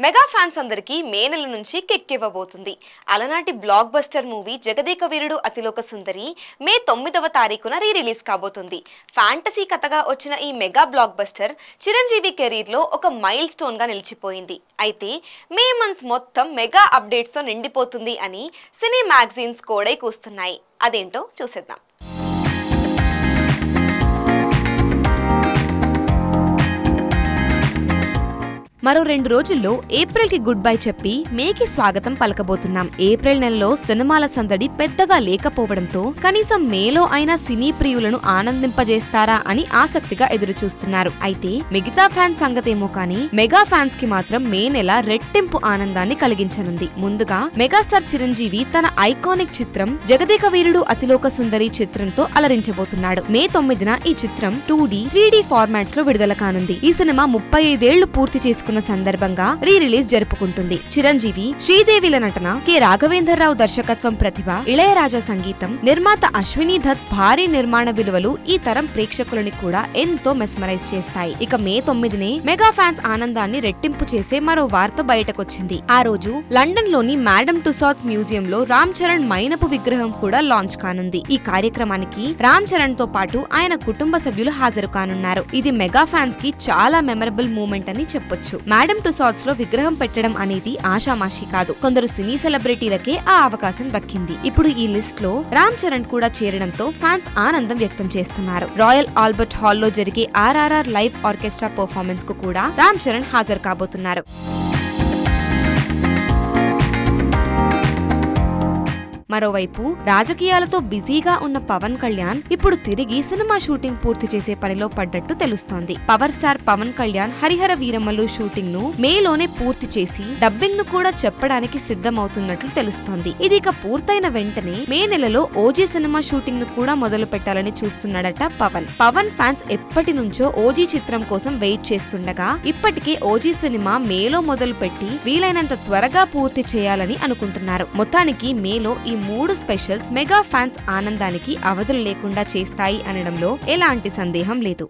Mega fans అందరికీ మే నెల నుంచి కెక్కివ్వబోతుంది. అలనాటి block buster movie Jagadeka Veerudu Athiloka Sundari మే 9వ తారీఖున రిలీజ్ కాబోతుంది. ఫ్యాంటసీ కథగా వచ్చిన ఈ mega block buster Chiranjeevi career లో ఒక మైల్ స్టోన్ గా నిలిచిపోయింది. అయితే మే మంత్ మొత్తం మెగా అప్డేట్స్ తో నిండిపోతుంది అని సినీ మ్యాగజైన్స్ కోడై కూస్తున్నాయి. అదేంటో చూసేద్దాం. మరో 2 రోజుల్లో ఏప్రిల్ కి గుడ్ బై చెప్పి మేకి స్వాగతం పలకబోతున్నాం. ఏప్రిల్ నెలలో సినిమాల సందడి పెద్దగా లేకపోవడంతో కనీసం మేలో అయినా సినీ ప్రియులను ఆనందింపజేస్తారా అని ఆసక్తిగా ఎదురుచూస్తున్నారు. అయితే మిగతా ఫ్యాన్స్ సంగతేమో కానీ మెగా ఫ్యాన్స్ కి మాత్రం మే నెల రెట్టింపు ఆనందాన్ని కలిగించనుంది. ముందుగా మెగాస్టార్ చిరంజీవి తన ఐకానిక్ చిత్రం జగదేక వీరుడు అతిలోక సుందరి చిత్రంతో అలరించబోతున్నాడు. మే 9న ఈ చిత్రం 2D, 3D ఫార్మాట్స్ లో విడుదల కానుంది. ఈ సినిమా 35 ఏళ్లు పూర్తి చేసుకున్న సందర్భంగా రిలీజ్ జరుపుకుంటుంది. చిరంజీవి, శ్రీదేవిల నటన, కె రాఘవేంద్రరావు దర్శకత్వం, ప్రతిభ, ఇళయరాజా సంగీతం, నిర్మాత అశ్విని దత్ భారీ నిర్మాణ విలువలు ఈ తరం ప్రేక్షకులని కూడా ఎంతో మెస్మరైజ్ చేస్తాయి. ఇక మే 9నే మెగా ఫ్యాన్స్ ఆనందాన్ని రెట్టింపు చేసే మరో వార్త బయటకొచ్చింది. ఆ రోజు లండన్ లోని మేడమ్ టుసాడ్స్ మ్యూజియం లో రామ్ చరణ్ మైనపు విగ్రహం కూడా లాంచ్ కానుంది. ఈ కార్యక్రమానికి రామ్ చరణ్ తో పాటు ఆయన కుటుంబ సభ్యులు హాజరు కానున్నారు. ఇది మెగా ఫ్యాన్స్ కి చాలా మెమరబుల్ మూమెంట్ అని చెప్పొచ్చు. మేడమ్ టుసాడ్స్ లో విగ్రహం పెట్టడం అనేది ఆషామాషి కాదు. కొందరు సినీ సెలబ్రిటీలకే ఆ అవకాశం దక్కింది. ఇప్పుడు ఈ లిస్ట్ లో రామ్ చరణ్ కూడా చేరడంతో ఫ్యాన్స్ ఆనందం వ్యక్తం చేస్తున్నారు. రాయల్ ఆల్బర్ట్ హాల్లో జరిగే RRR లైవ్ ఆర్కెస్ట్రా పర్ఫార్మెన్స్ కు కూడా రామ్ చరణ్ హాజరు కాబోతున్నారు. మరోవైపు రాజకీయాలతో బిజీగా ఉన్న పవన్ కళ్యాణ్ ఇప్పుడు తిరిగి సినిమా షూటింగ్ పూర్తి చేసే పనిలో పడ్డట్టు తెలుస్తోంది. Power star Pawan Kalyan Harihara Veeramallu shooting ను మేలోనే పూర్తి చేసి డబ్బింగ్ ను కూడా చెప్పడానికి సిద్ధమవుతున్నట్లు తెలుస్తోంది. ఇది ఇక పూర్తయిన వెంటనే మే నెలలో ఓజీ సినిమా షూటింగ్ ను కూడా మొదలు పెట్టాలని చూస్తున్నాడట పవన్. పవన్ ఫ్యాన్స్ ఎప్పటి నుంచో ఓజీ చిత్రం కోసం వెయిట్ చేస్తుండగా ఇప్పటికే ఓజీ సినిమా మేలో మొదలు పెట్టి వీలైనంత త్వరగా పూర్తి చేయాలని అనుకుంటున్నారు. మొత్తానికి మేలో ఈ 3 స్పెషల్స్ మెగా ఫ్యాన్స్ ఆనందానికి అవధులు లేకుండా చేస్తాయి అనడంలో ఎలాంటి సందేహం లేదు.